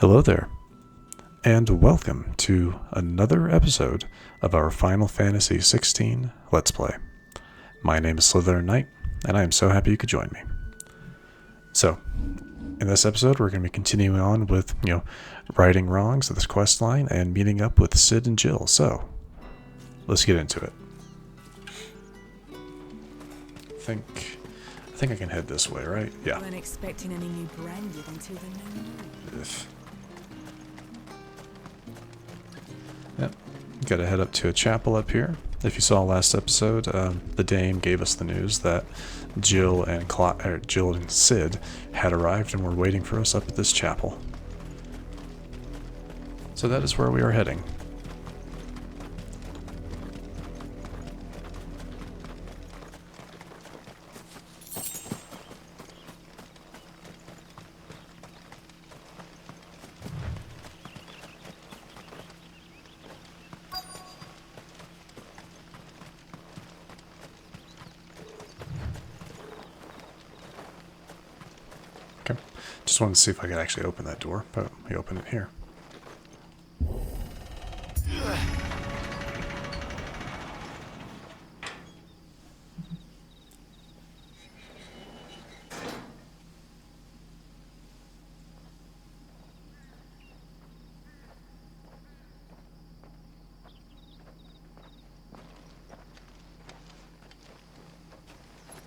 Hello there, and welcome to another episode of our Final Fantasy XVI Let's Play. My name is SlytherinKnight, and I am so happy you could join me. So, in this episode, we're going to be continuing on with, righting wrongs of this quest line and meeting up with Cid and Jill. So, let's get into it. I think I can head this way, right? Yeah. I weren't expecting any new branded until the new moon. Yep. Gotta head up to a chapel up here. If you saw last episode, the dame gave us the news that Jill and Cid had arrived and were waiting for us up at this chapel. So that is where we are heading. Just wanted to see if I could actually open that door, but we open it here.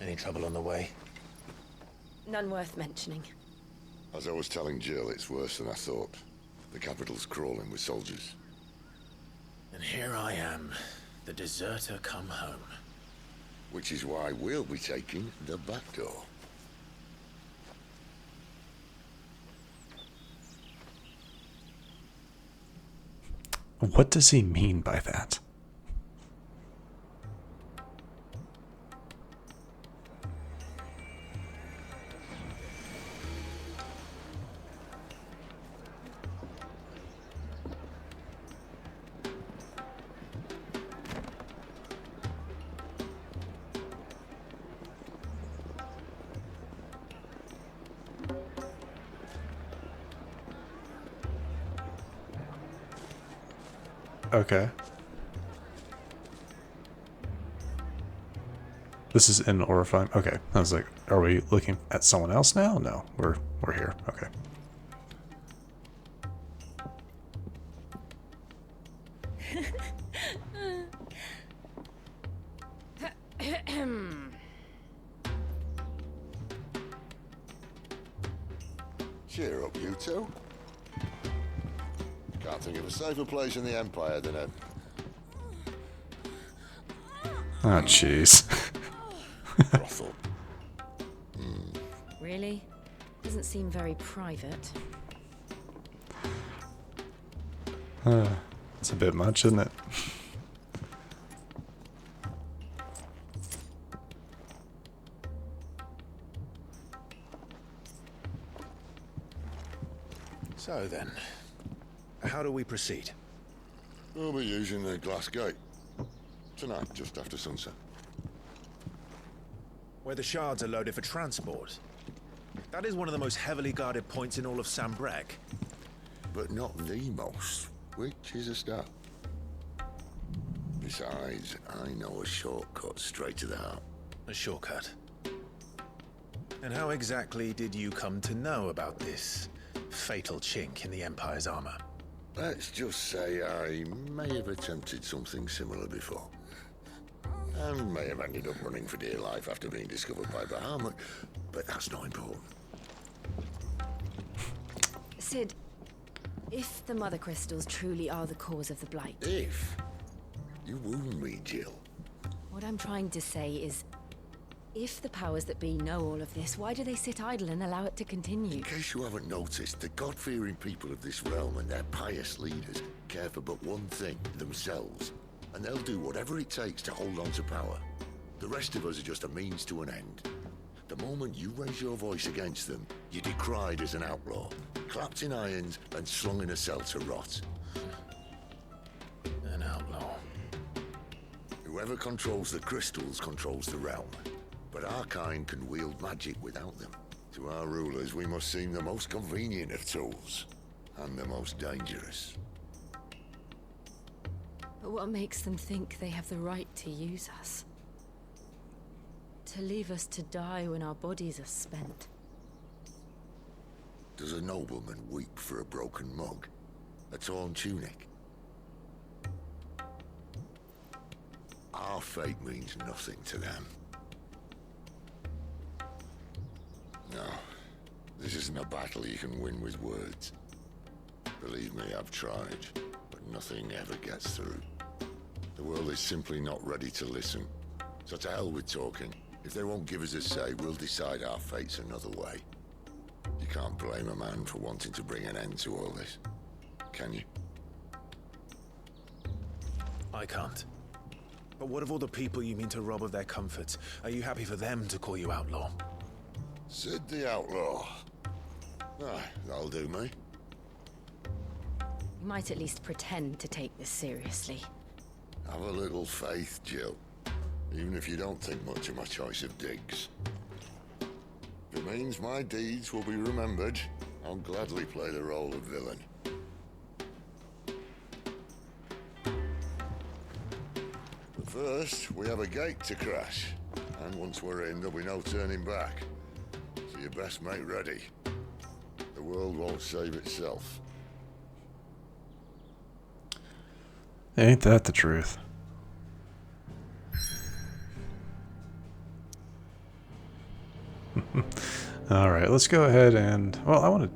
Any trouble on the way? None worth mentioning. As I was telling Jill, it's worse than I thought. The capital's crawling with soldiers. And here I am, the deserter come home. Which is why we'll be taking the back door. What does he mean by that? Okay. This is in Orifime. Okay. I was like, are we looking at someone else now? No, we're here. Okay. Cheer up, you two. Can't think of a safer place in the Empire than a... Oh, jeez. brothel. Really? Doesn't seem very private. It's a bit much, isn't it? So then, how do we proceed? We'll be using the glass gate. Tonight, just after sunset. Where the shards are loaded for transport. That is one of the most heavily guarded points in all of Sambrec. But not the most, which is a start. Besides, I know a shortcut straight to the heart. A shortcut. And how exactly did you come to know about this fatal chink in the Empire's armor? Let's just say I may have attempted something similar before. And may have ended up running for dear life after being discovered by Bahamut, but that's not important. Cid, if the Mother Crystals truly are the cause of the Blight... If you wound me, Jill. What I'm trying to say is, if the powers that be know all of this, why do they sit idle and allow it to continue? In case you haven't noticed, the God-fearing people of this realm and their pious leaders care for but one thing, themselves. And they'll do whatever it takes to hold on to power. The rest of us are just a means to an end. The moment you raise your voice against them, you're decried as an outlaw, clapped in irons and slung in a cell to rot. An outlaw. Whoever controls the crystals controls the realm. But our kind can wield magic without them. To our rulers, we must seem the most convenient of tools. And the most dangerous. But what makes them think they have the right to use us? To leave us to die when our bodies are spent? Does a nobleman weep for a broken mug? A torn tunic? Our fate means nothing to them. No, this isn't a battle you can win with words. Believe me, I've tried, but nothing ever gets through. The world is simply not ready to listen. So to hell with talking. If they won't give us a say, we'll decide our fates another way. You can't blame a man for wanting to bring an end to all this, can you? I can't. But what of all the people you mean to rob of their comforts? Are you happy for them to call you outlaw? Sid the Outlaw. Ah, that'll do me. You might at least pretend to take this seriously. Have a little faith, Jill. Even if you don't think much of my choice of digs. If it means my deeds will be remembered, I'll gladly play the role of villain. But first, we have a gate to crash. And once we're in, there'll be no turning back. So you best make ready. The world won't save itself. Ain't that the truth? Alright, let's go ahead and... Well,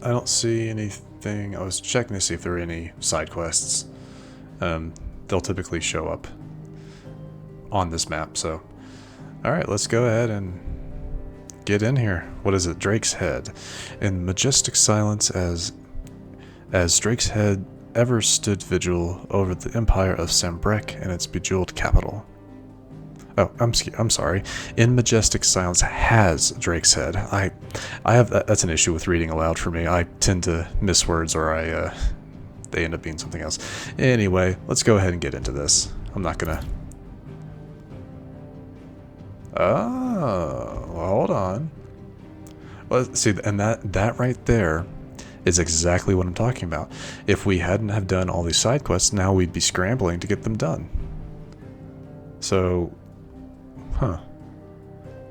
I don't see anything... I was checking to see if there were any side quests. They'll typically show up on this map, so... Alright, let's go ahead and get in here. What is it? Drake's Head. In majestic silence as Drake's Head ever stood vigil over the empire of Sambrek and its bejeweled capital. Oh, I'm sorry. In majestic silence has Drake's Head. I have that's an issue with reading aloud for me. I tend to miss words, or they end up being something else. Anyway, let's go ahead and get into this. I'm not gonna. Oh, well, hold on. Well, see, and that right there is exactly what I'm talking about. If we hadn't have done all these side quests, now we'd be scrambling to get them done. So,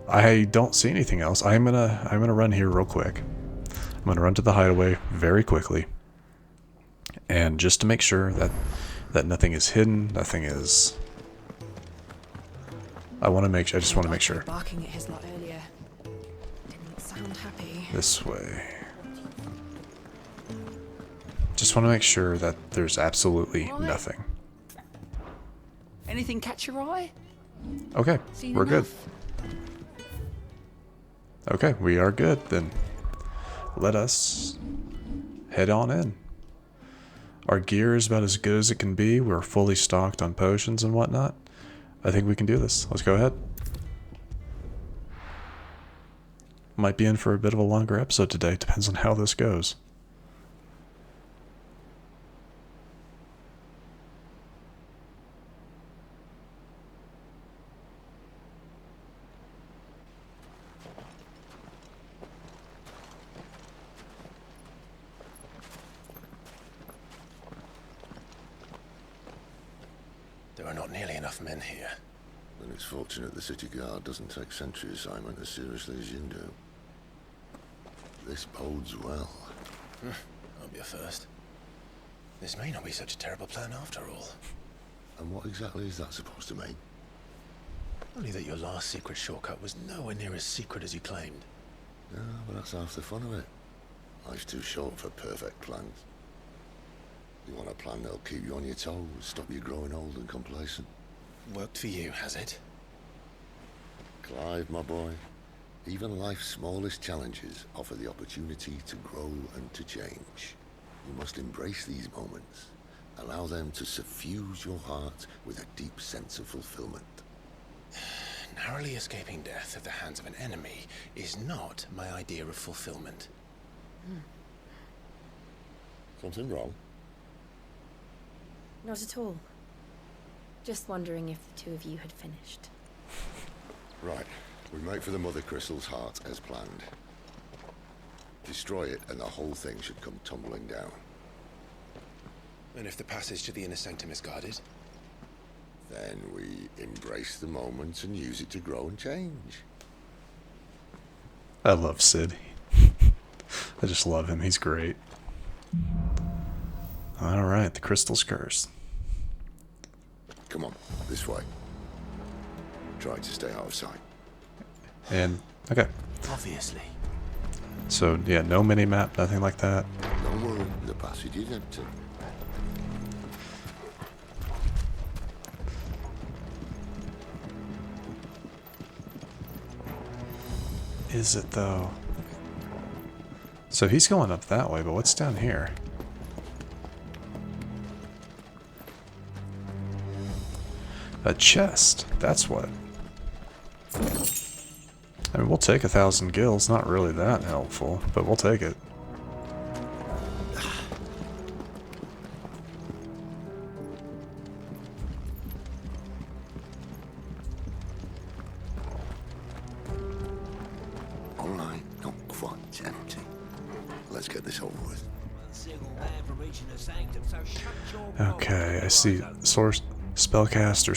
I don't see anything else. I'm gonna run here real quick. I'm gonna run to the hideaway very quickly, and just to make sure that nothing is hidden, nothing is. I just want to make sure. Barking at his lot earlier. Didn't sound happy. This way. Just want to make sure that there's absolutely nothing. Anything catch your eye? Okay, we're good. Okay, we are good. Then let us head on in. Our gear is about as good as it can be. We're fully stocked on potions and whatnot. I think we can do this. Let's go ahead. Might be in for a bit of a longer episode today. Depends on how this goes. There are not nearly enough men here. Then it's fortunate the city guard doesn't take sentry assignment as seriously as you do. This bodes well. I'll be a first. This may not be such a terrible plan after all. And what exactly is that supposed to mean? Only that your last secret shortcut was nowhere near as secret as you claimed. Yeah, but that's half the fun of it. Life's too short for perfect plans. You want a plan that'll keep you on your toes, stop you growing old and complacent. Worked for you, has it? Clive, my boy, even life's smallest challenges offer the opportunity to grow and to change. You must embrace these moments. Allow them to suffuse your heart with a deep sense of fulfillment. Narrowly escaping death at the hands of an enemy is not my idea of fulfillment. Something wrong? Not at all. Just wondering if the two of you had finished. Right. We make for the Mother Crystal's heart as planned. Destroy it, and the whole thing should come tumbling down. And if the passage to the inner sanctum is guarded? Then we embrace the moment and use it to grow and change. I love Sid. I just love him. He's great. Alright, the crystal's cursed. Come on, this way. Try to stay out of sight. And, okay. Obviously. So, yeah, no mini-map, nothing like that. Don't worry, the passage is empty. Is it, though? So he's going up that way, but what's down here? A chest. That's what. I mean, we'll take 1,000 gills. Not really that helpful, but we'll take it. All right, not quite empty. Let's get this over with. Okay, I see. Source. Spellcaster.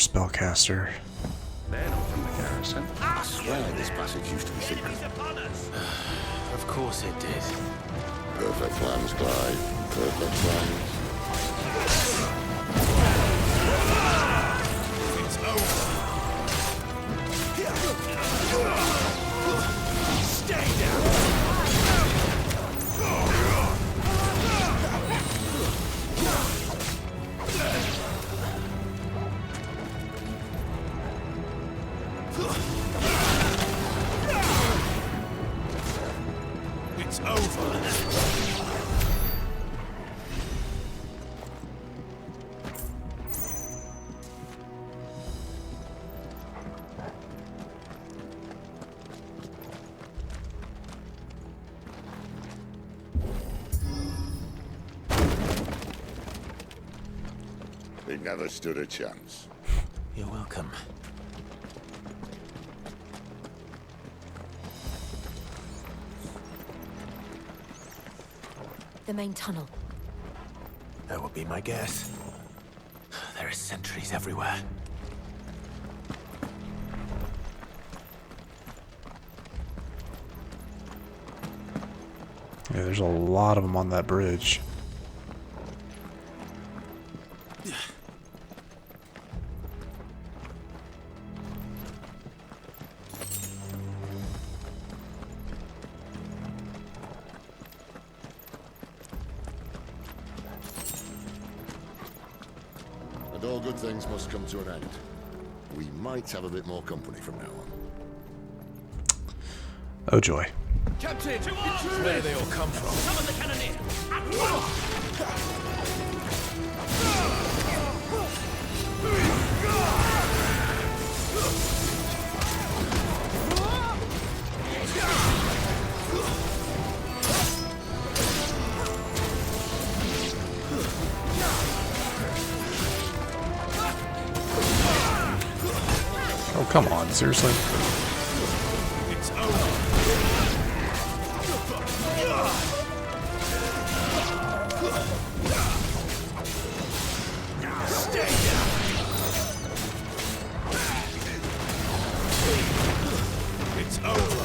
They're not from the garrison. I swear this passage used to be secret. Of course it did. Perfect plans, Clive. Perfect plans. It's over. Stay down. It's over. They never stood a chance. You're welcome. The main tunnel. That would be my guess. There are sentries everywhere. Yeah, there's a lot of them on that bridge. And all good things must come to an end. We might have a bit more company from now on. Oh joy. Captain! Where do they all come from? Summon the cannoneer! At once! Oh, come on, seriously? It's over. Stay down. It's over.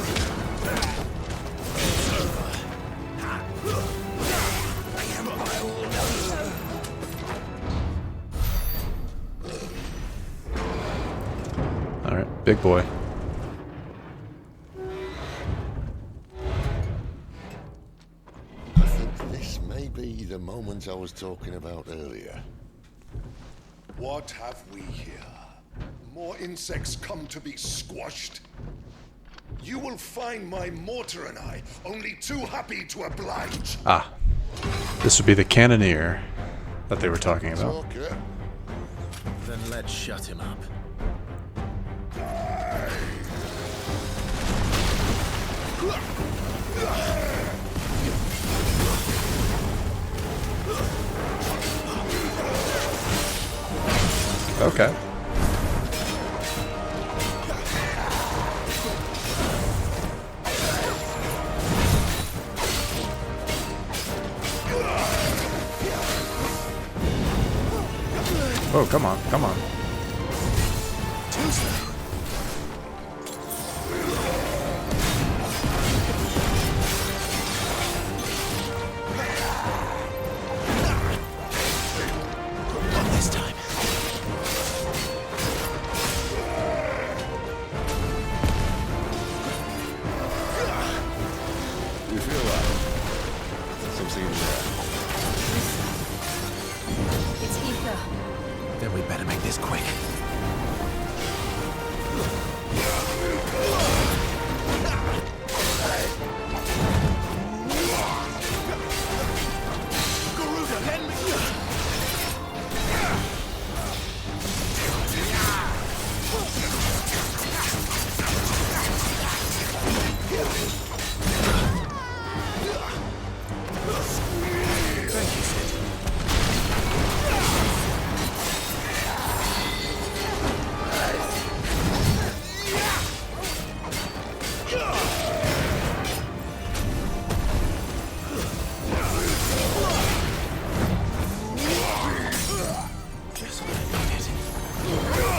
It's over. The Empire will know. Alright, big boy. I think this may be the moment I was talking about earlier. What have we here? More insects come to be squashed? You will find my mortar and I only too happy to oblige. Ah. This would be the cannoneer that they were talking about. Talker. Then let's shut him up. Okay. Oh, come on, come on. Too slow. Not this time. You feel that? Something in there. It's ether. Then we better make this quick. Garuda, let me. Thank you, Sid. Just what I needed.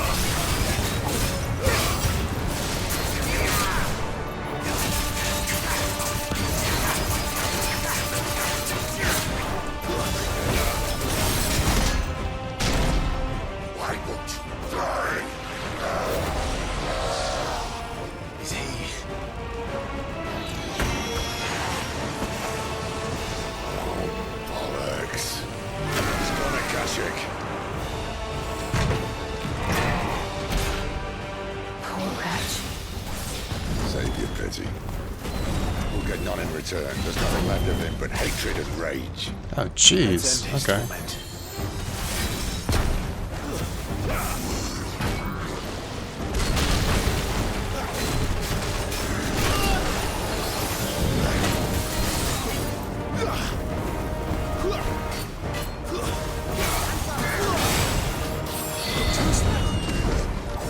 Why won't you die? Is he? Bollocks. He's gone, Akashic. Poor wretch. Save your pity. We'll get none in return. There's nothing left of him but hatred and rage. Oh, Let's jeez. end his Okay. torment. Too slow.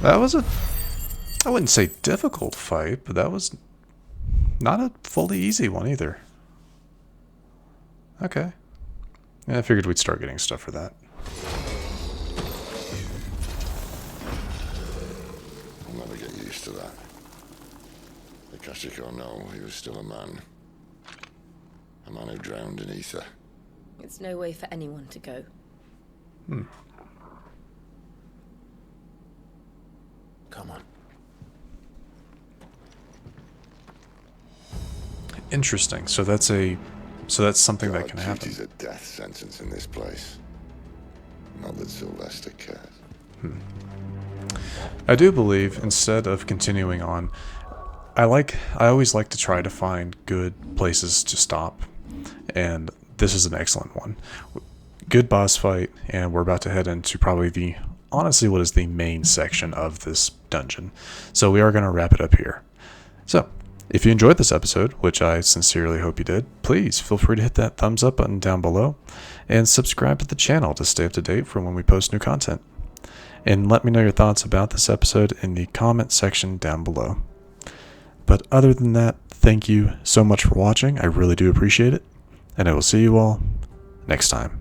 That was a I wouldn't say difficult fight, but that was not a fully easy one either. Okay. Yeah, I figured we'd start getting stuff for that. I'll never get used to that. Akashic or no, he was still a man. A man who drowned in ether. It's no way for anyone to go. Come on. Interesting. So that's something that can happen. Duty's a death sentence in this place. Not that Sylvester cares. I do believe instead of continuing on, I always like to try to find good places to stop, and this is an excellent one. Good boss fight, and we're about to head into probably honestly what is the main section of this dungeon. So we are going to wrap it up here. So, if you enjoyed this episode, which I sincerely hope you did, please feel free to hit that thumbs up button down below and subscribe to the channel to stay up to date for when we post new content. And let me know your thoughts about this episode in the comment section down below. But other than that, thank you so much for watching. I really do appreciate it. And I will see you all next time.